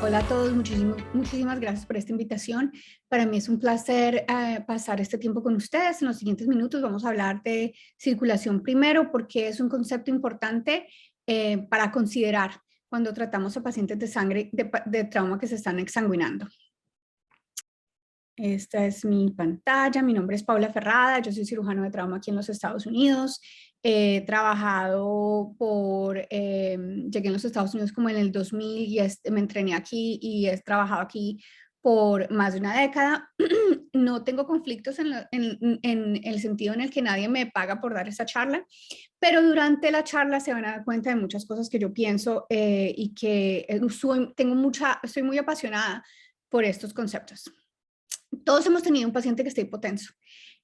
Hola a todos, muchísimas gracias por esta invitación. Para mí es un placer pasar este tiempo con ustedes. En los siguientes minutos vamos a hablar de circulación primero porque es un concepto importante para considerar cuando tratamos a pacientes de sangre de trauma que se están exsanguinando. Esta es mi pantalla, mi nombre es Paula Ferrada, yo soy cirujano de trauma aquí en los Estados Unidos. He trabajado llegué en los Estados Unidos como en el 2000 y me entrené aquí y he trabajado aquí por más de una década. No tengo conflictos en el sentido en el que nadie me paga por dar esta charla, pero durante la charla se van a dar cuenta de muchas cosas que yo pienso y que estoy muy apasionada por estos conceptos. Todos hemos tenido un paciente que está hipotenso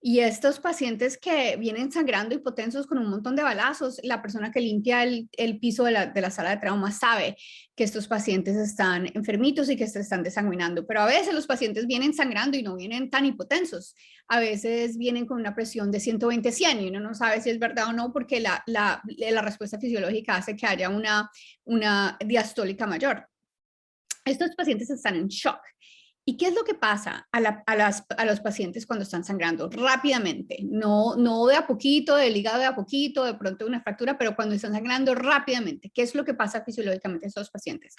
y estos pacientes que vienen sangrando hipotensos con un montón de balazos, la persona que limpia el piso de la sala de trauma sabe que estos pacientes están enfermitos y que se están desanguinando, pero a veces los pacientes vienen sangrando y no vienen tan hipotensos, a veces vienen con una presión de 120/100 y uno no sabe si es verdad o no porque la respuesta fisiológica hace que haya una diastólica mayor. Estos pacientes están en shock. ¿Y qué es lo que pasa a los pacientes cuando están sangrando? Rápidamente, no de a poquito, del hígado de a poquito, de pronto una fractura, pero cuando están sangrando rápidamente, ¿qué es lo que pasa fisiológicamente a estos pacientes?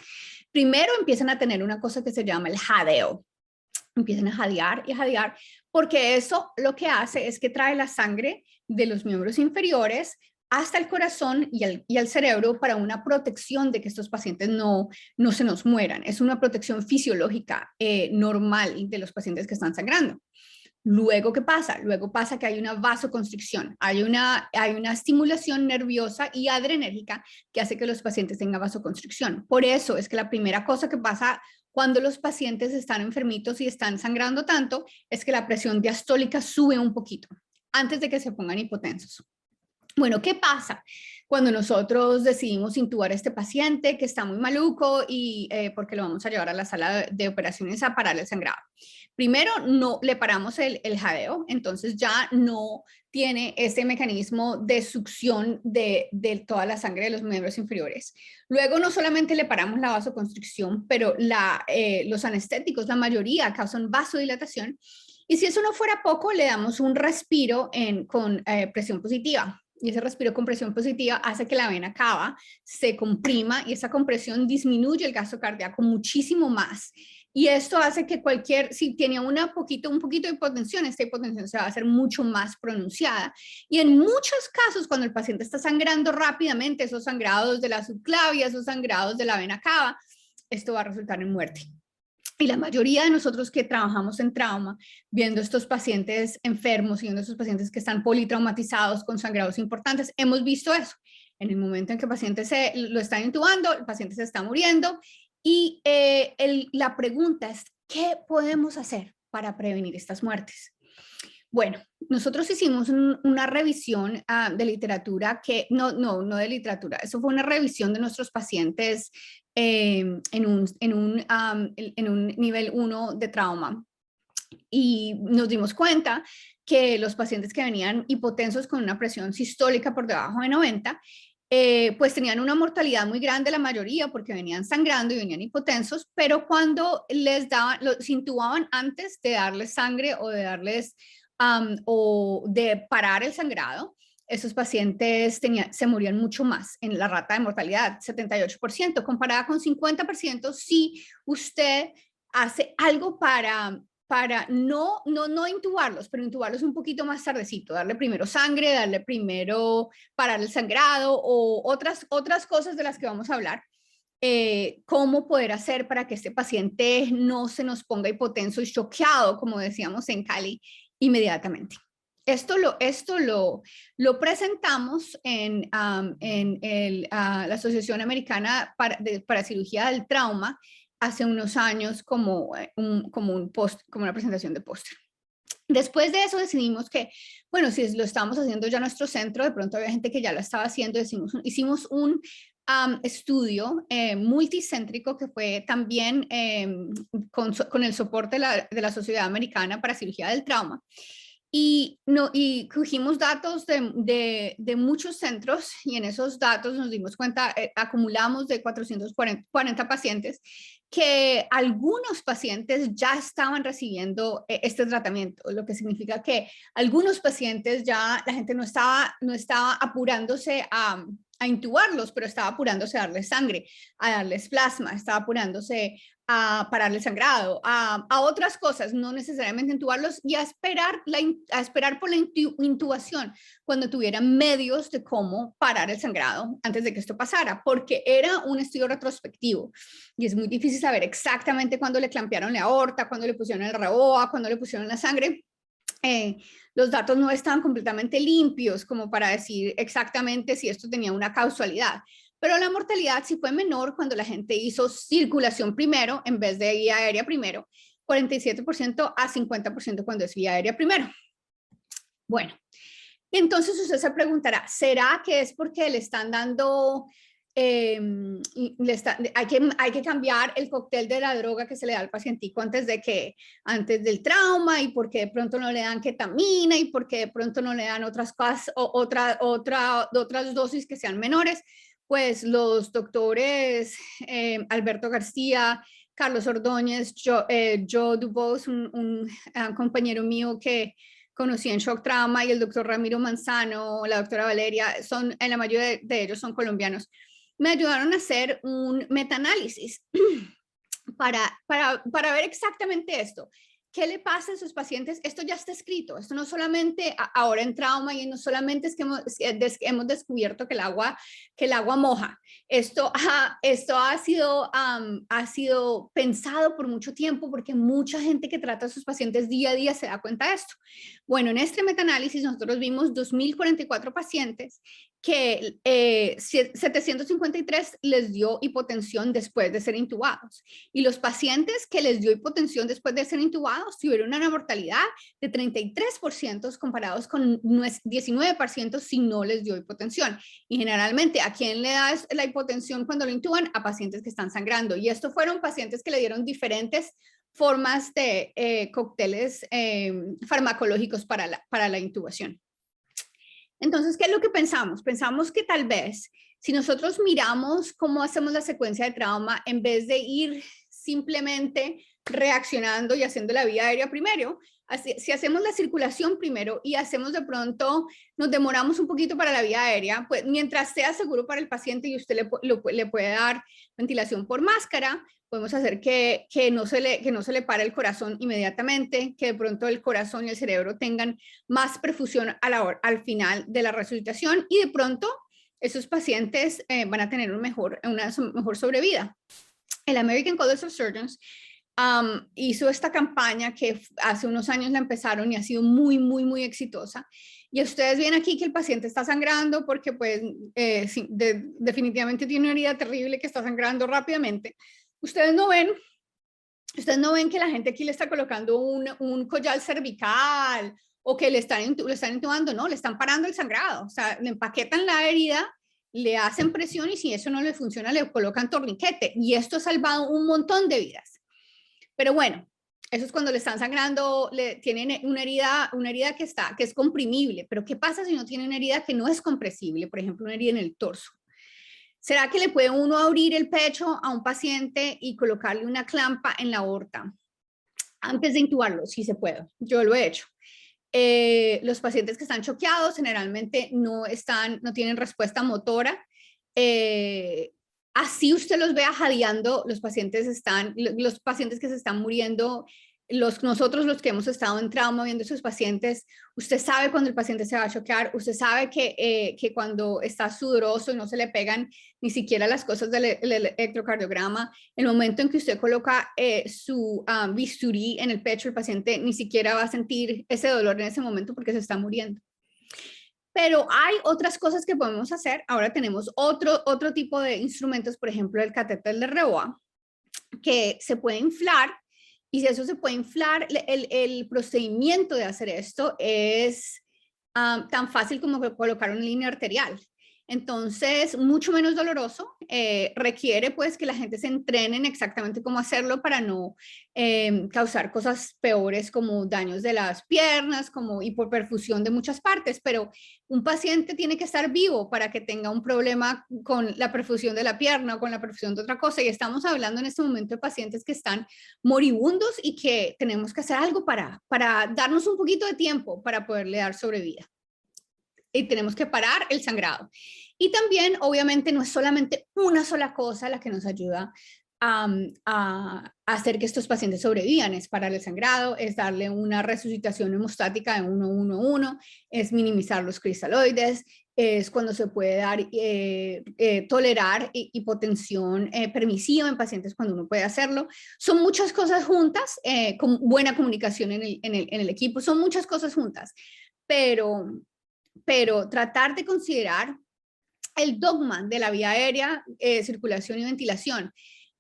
Primero empiezan a tener una cosa que se llama el jadeo. Empiezan a jadear y a jadear, porque eso lo que hace es que trae la sangre de los miembros inferiores hasta el corazón y al cerebro para una protección de que estos pacientes no se nos mueran. Es una protección fisiológica normal de los pacientes que están sangrando. Luego, ¿qué pasa? Luego pasa que hay una vasoconstricción, hay una estimulación nerviosa y adrenérgica que hace que los pacientes tengan vasoconstricción. Por eso es que la primera cosa que pasa cuando los pacientes están enfermitos y están sangrando tanto es que la presión diastólica sube un poquito antes de que se pongan hipotensos. Bueno, ¿qué pasa cuando nosotros decidimos intubar a este paciente que está muy maluco y porque lo vamos a llevar a la sala de operaciones a parar el sangrado? Primero, no le paramos el jadeo, entonces ya no tiene ese mecanismo de succión de toda la sangre de los miembros inferiores. Luego, no solamente le paramos la vasoconstricción, pero los anestéticos, la mayoría causan vasodilatación. Y si eso no fuera poco, le damos un respiro con presión positiva. Y ese respiro con presión positiva hace que la vena cava se comprima y esa compresión disminuye el gasto cardíaco muchísimo más. Y esto hace que si tiene un poquito de hipotensión, esta hipotensión se va a hacer mucho más pronunciada. Y en muchos casos, cuando el paciente está sangrando rápidamente, esos sangrados de la subclavia, esos sangrados de la vena cava, esto va a resultar en muerte. Y la mayoría de nosotros que trabajamos en trauma, viendo estos pacientes enfermos y viendo estos pacientes que están politraumatizados con sangrados importantes, hemos visto eso. En el momento en que el paciente lo están intubando, el paciente se está muriendo y la pregunta es, ¿qué podemos hacer para prevenir estas muertes? Bueno, nosotros hicimos una revisión de literatura no de literatura, eso fue una revisión de nuestros pacientes en un nivel 1 de trauma y nos dimos cuenta que los pacientes que venían hipotensos con una presión sistólica por debajo de 90, pues tenían una mortalidad muy grande la mayoría porque venían sangrando y venían hipotensos, pero cuando los intubaban antes de darles sangre o de darles o de parar el sangrado, esos pacientes se morían mucho más en la rata de mortalidad, 78%, comparada con 50% si usted hace algo para no intubarlos, pero intubarlos un poquito más tardecito, darle primero sangre, darle primero parar el sangrado o otras cosas de las que vamos a hablar. Cómo poder hacer para que este paciente no se nos ponga hipotenso y choqueado, como decíamos en Cali, inmediatamente. Esto lo presentamos en la Asociación Americana para Cirugía del Trauma hace unos años como una presentación de póster. Después de eso decidimos que, bueno, si lo estábamos haciendo ya en nuestro centro, de pronto había gente que ya lo estaba haciendo, hicimos un estudio multicéntrico que fue también con el soporte de la Sociedad Americana para Cirugía del Trauma. y cogimos datos de muchos centros y en esos datos nos dimos cuenta, acumulamos de 440 pacientes, que algunos pacientes ya estaban recibiendo este tratamiento, lo que significa que algunos pacientes ya la gente no estaba apurándose a intubarlos, pero estaba apurándose a darles sangre, a darles plasma, estaba apurándose a parar el sangrado, a otras cosas, no necesariamente intubarlos y a esperar por la intubación cuando tuvieran medios de cómo parar el sangrado antes de que esto pasara, porque era un estudio retrospectivo y es muy difícil saber exactamente cuándo le clampearon la aorta, cuándo le pusieron el REBOA, cuándo le pusieron la sangre. Los datos no estaban completamente limpios como para decir exactamente si esto tenía una causalidad. Pero la mortalidad sí fue menor cuando la gente hizo circulación primero en vez de vía aérea primero, 47% a 50% cuando es vía aérea primero. Bueno, entonces usted se preguntará, ¿será que es porque le están dando, hay que cambiar el cóctel de la droga que se le da al pacientico antes del trauma, y por qué de pronto no le dan ketamina y por qué de pronto no le dan otras cosas, otras dosis que sean menores? Pues los doctores Alberto García, Carlos Ordóñez, Joe Dubos, un compañero mío que conocí en Shock Trauma, y el doctor Ramiro Manzano, la doctora Valeria, en la mayoría de ellos son colombianos, me ayudaron a hacer un metaanálisis para ver exactamente esto. ¿Qué le pasa a esos pacientes? Esto ya está escrito, esto no solamente ahora en trauma, y no solamente es que hemos descubierto que el agua moja. Esto ha sido pensado por mucho tiempo, porque mucha gente que trata a sus pacientes día a día se da cuenta de esto. Bueno, en este metaanálisis nosotros vimos 2.044 pacientes que 753 les dio hipotensión después de ser intubados. Y los pacientes que les dio hipotensión después de ser intubados tuvieron una mortalidad de 33% comparados con 19% si no les dio hipotensión. Y generalmente, ¿a quién le da la hipotensión cuando lo intuban? A pacientes que están sangrando. Y estos fueron pacientes que le dieron diferentes formas de cócteles farmacológicos para la intubación. Entonces, ¿qué es lo que pensamos? Pensamos que tal vez si nosotros miramos cómo hacemos la secuencia de trauma, en vez de ir simplemente reaccionando y haciendo la vía aérea primero, si hacemos la circulación primero y hacemos de pronto, nos demoramos un poquito para la vía aérea, pues mientras sea seguro para el paciente y usted le puede dar ventilación por máscara, podemos hacer que no se le pare el corazón inmediatamente, que de pronto el corazón y el cerebro tengan más perfusión al final de la resucitación, y de pronto esos pacientes van a tener una mejor sobrevida. El American College of Surgeons hizo esta campaña que hace unos años la empezaron y ha sido muy, muy, muy exitosa. Y ustedes ven aquí que el paciente está sangrando porque pues sí, definitivamente tiene una herida terrible que está sangrando rápidamente. Ustedes no ven que la gente aquí le está colocando un collar cervical o que le están intubando, no, le están parando el sangrado, o sea, le empaquetan la herida, le hacen presión y si eso no le funciona le colocan torniquete, y esto ha salvado un montón de vidas. Pero bueno, eso es cuando le están sangrando, tienen una herida que es comprimible, pero ¿qué pasa si no tienen una herida que no es compresible? Por ejemplo, una herida en el torso. ¿Será que le puede uno abrir el pecho a un paciente y colocarle una clampa en la aorta antes de intubarlo? Sí se puede, yo lo he hecho. Los pacientes que están choqueados generalmente no tienen respuesta motora. Así usted los vea jadeando, los pacientes que se están muriendo, nosotros los que hemos estado en trauma viendo a esos pacientes, usted sabe cuando el paciente se va a choquear, usted sabe que cuando está sudoroso y no se le pegan ni siquiera las cosas del electrocardiograma, el momento en que usted coloca su bisturí en el pecho, el paciente ni siquiera va a sentir ese dolor en ese momento porque se está muriendo. Pero hay otras cosas que podemos hacer. Ahora tenemos otro tipo de instrumentos, por ejemplo, el catéter de REBOA, que se puede inflar. Y si eso se puede inflar, el procedimiento de hacer esto es tan fácil como colocar una línea arterial. Entonces, mucho menos doloroso, requiere pues que la gente se entrene en exactamente cómo hacerlo para no causar cosas peores como daños de las piernas, como hipoperfusión de muchas partes, pero un paciente tiene que estar vivo para que tenga un problema con la perfusión de la pierna o con la perfusión de otra cosa, y estamos hablando en este momento de pacientes que están moribundos y que tenemos que hacer algo para darnos un poquito de tiempo para poderle dar sobrevida. Y tenemos que parar el sangrado. Y también, obviamente, no es solamente una sola cosa la que nos ayuda a hacer que estos pacientes sobrevivan, es parar el sangrado, es darle una resucitación hemostática de 1-1-1, es minimizar los cristaloides, es cuando se puede dar, tolerar hipotensión permisiva en pacientes cuando uno puede hacerlo. Son muchas cosas juntas, con buena comunicación en el equipo, son muchas cosas juntas, pero tratar de considerar el dogma de la vía aérea, circulación y ventilación.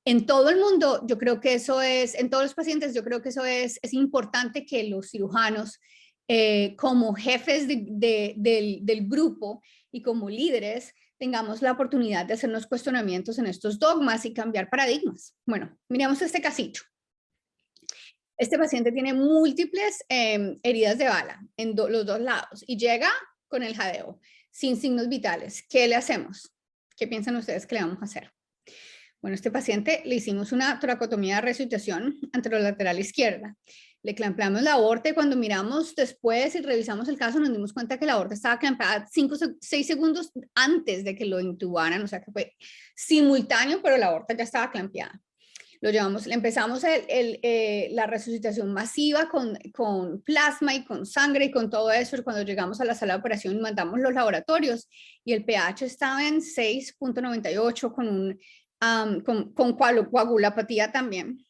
En todo el mundo, yo creo que eso es, en todos los pacientes, yo creo que eso es importante que los cirujanos, como jefes del grupo y como líderes, tengamos la oportunidad de hacernos cuestionamientos en estos dogmas y cambiar paradigmas. Bueno, miremos este casito. Este paciente tiene múltiples heridas de bala en los dos lados y llega con el jadeo, sin signos vitales. ¿Qué le hacemos? ¿Qué piensan ustedes que le vamos a hacer? Bueno, a este paciente le hicimos una toracotomía de resucitación anterolateral izquierda. Le clampeamos la aorta y cuando miramos después y revisamos el caso nos dimos cuenta que la aorta estaba clampeada 6 segundos antes de que lo intubaran, o sea que fue simultáneo, pero la aorta ya estaba clampeada. Lo llevamos, empezamos la resucitación masiva con plasma y con sangre y con todo eso. Y cuando llegamos a la sala de operación mandamos los laboratorios y el pH estaba en 6.98 con coagulopatía también.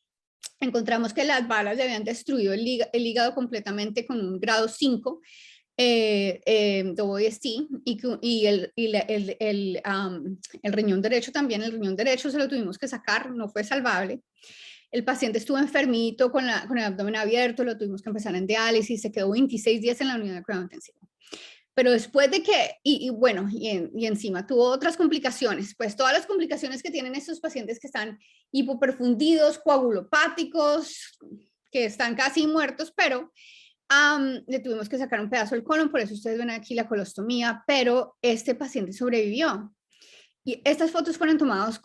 Encontramos que las balas le habían destruido el hígado completamente con un grado 5 OST, y el riñón derecho también. El riñón derecho se lo tuvimos que sacar, no fue salvable. El paciente estuvo enfermito con el abdomen abierto, lo tuvimos que empezar en diálisis, se quedó 26 días en la unidad de cuidado intensivo. Pero después de que, y encima tuvo otras complicaciones, pues todas las complicaciones que tienen estos pacientes que están hipoperfundidos, coagulopáticos, que están casi muertos, pero le tuvimos que sacar un pedazo del colon, por eso ustedes ven aquí la colostomía, pero este paciente sobrevivió. Y estas fotos fueron tomadas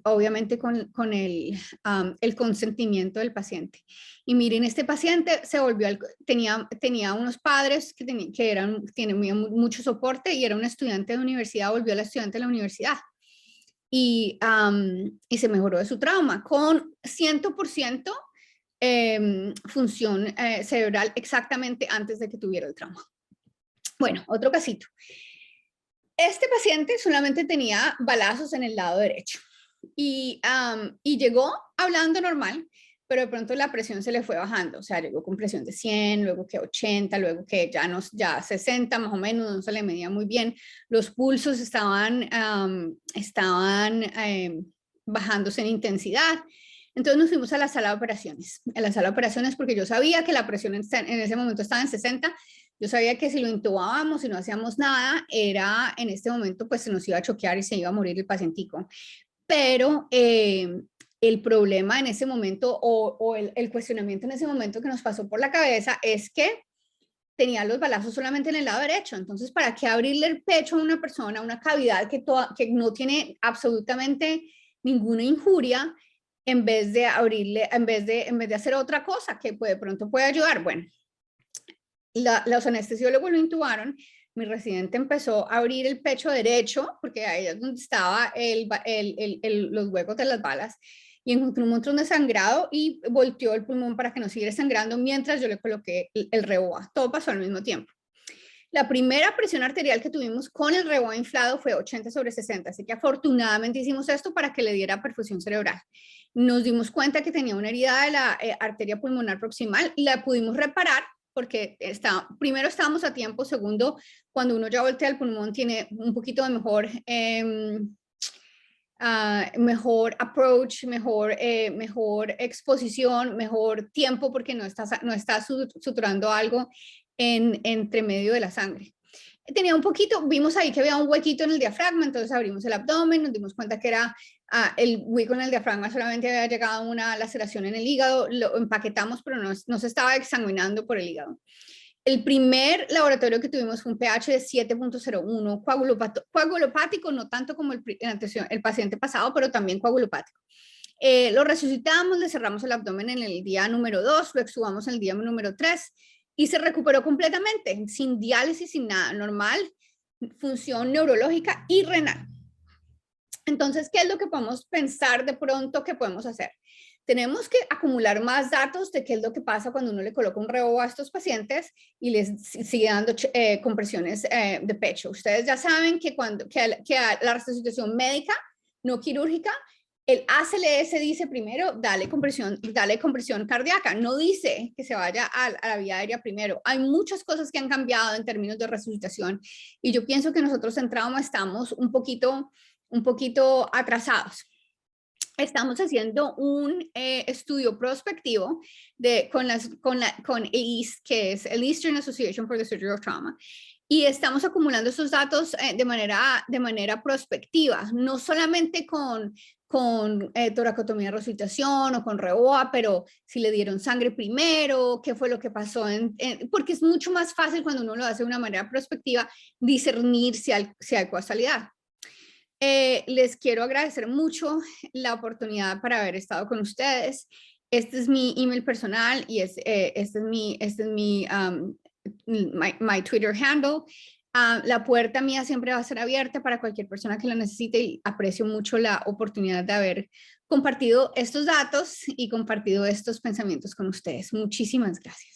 obviamente con el consentimiento del paciente. Y miren, este paciente se volvió, tenía unos padres tenían mucho soporte y era un estudiante de universidad, volvió a la estudiante de la universidad. Y se mejoró de su trauma con 100% función cerebral exactamente antes de que tuviera el trauma. Bueno, otro casito. Este paciente solamente tenía balazos en el lado derecho y llegó hablando normal, pero de pronto la presión se le fue bajando, o sea, llegó con presión de 100, luego que 80, luego que ya 60 más o menos, no se le medía muy bien, los pulsos estaban bajándose en intensidad. Entonces nos fuimos a la sala de operaciones, porque yo sabía que la presión en ese momento estaba en 60, yo sabía que si lo intubábamos y no hacíamos nada, en este momento pues se nos iba a choquear y se iba a morir el pacientico. Pero el problema en ese momento o el cuestionamiento en ese momento que nos pasó por la cabeza es que tenía los balazos solamente en el lado derecho. Entonces, ¿para qué abrirle el pecho a una persona, una cavidad que no tiene absolutamente ninguna injuria, en vez de abrirle, en vez de hacer otra cosa que de pronto puede ayudar? Bueno, los anestesiólogos lo intubaron, mi residente empezó a abrir el pecho derecho, porque ahí es donde estaba los huecos de las balas, y encontró un montón de sangrado y volteó el pulmón para que no siguiera sangrando mientras yo le coloqué el REBOA. Todo pasó al mismo tiempo. La primera presión arterial que tuvimos con el REBOA inflado fue 80/60, así que afortunadamente hicimos esto para que le diera perfusión cerebral. Nos dimos cuenta que tenía una herida de la arteria pulmonar proximal y la pudimos reparar porque primero estábamos a tiempo, segundo, cuando uno ya voltea el pulmón tiene un poquito de mejor approach, mejor exposición, mejor tiempo, porque no está suturando algo entre medio de la sangre. tenía un poquito, vimos ahí que había un huequito en el diafragma, entonces abrimos el abdomen, nos dimos cuenta que era el hueco en el diafragma, solamente había llegado a una laceración en el hígado, lo empaquetamos, pero no se estaba exsanguinando por el hígado. El primer laboratorio que tuvimos fue un pH de 7.01, coagulopático, no tanto como el paciente pasado, pero también coagulopático. Lo resucitamos, le cerramos el abdomen en el día número 2, lo extubamos en el día número 3 y se recuperó completamente, sin diálisis, sin nada, normal, función neurológica y renal. Entonces, ¿qué es lo que podemos pensar de pronto que podemos hacer? Tenemos que acumular más datos de qué es lo que pasa cuando uno le coloca un rebo a estos pacientes y les sigue dando compresiones de pecho. Ustedes ya saben que, la resucitación médica, no quirúrgica, el ACLS dice primero, dale compresión cardíaca, no dice que se vaya a la vía aérea primero. Hay muchas cosas que han cambiado en términos de resucitación y yo pienso que nosotros en trauma estamos un poquito atrasados. Estamos haciendo un estudio prospectivo con EAST, que es el Eastern Association for the Surgery of Trauma, y estamos acumulando esos datos de manera prospectiva, no solamente con toracotomía de resucitación o con REOA, pero si le dieron sangre primero, qué fue lo que pasó, porque es mucho más fácil cuando uno lo hace de una manera prospectiva discernir si hay causalidad. Les quiero agradecer mucho la oportunidad para haber estado con ustedes. Este es mi email personal y este es mi my Twitter handle. La puerta mía siempre va a ser abierta para cualquier persona que la necesite y aprecio mucho la oportunidad de haber compartido estos datos y compartido estos pensamientos con ustedes. Muchísimas gracias.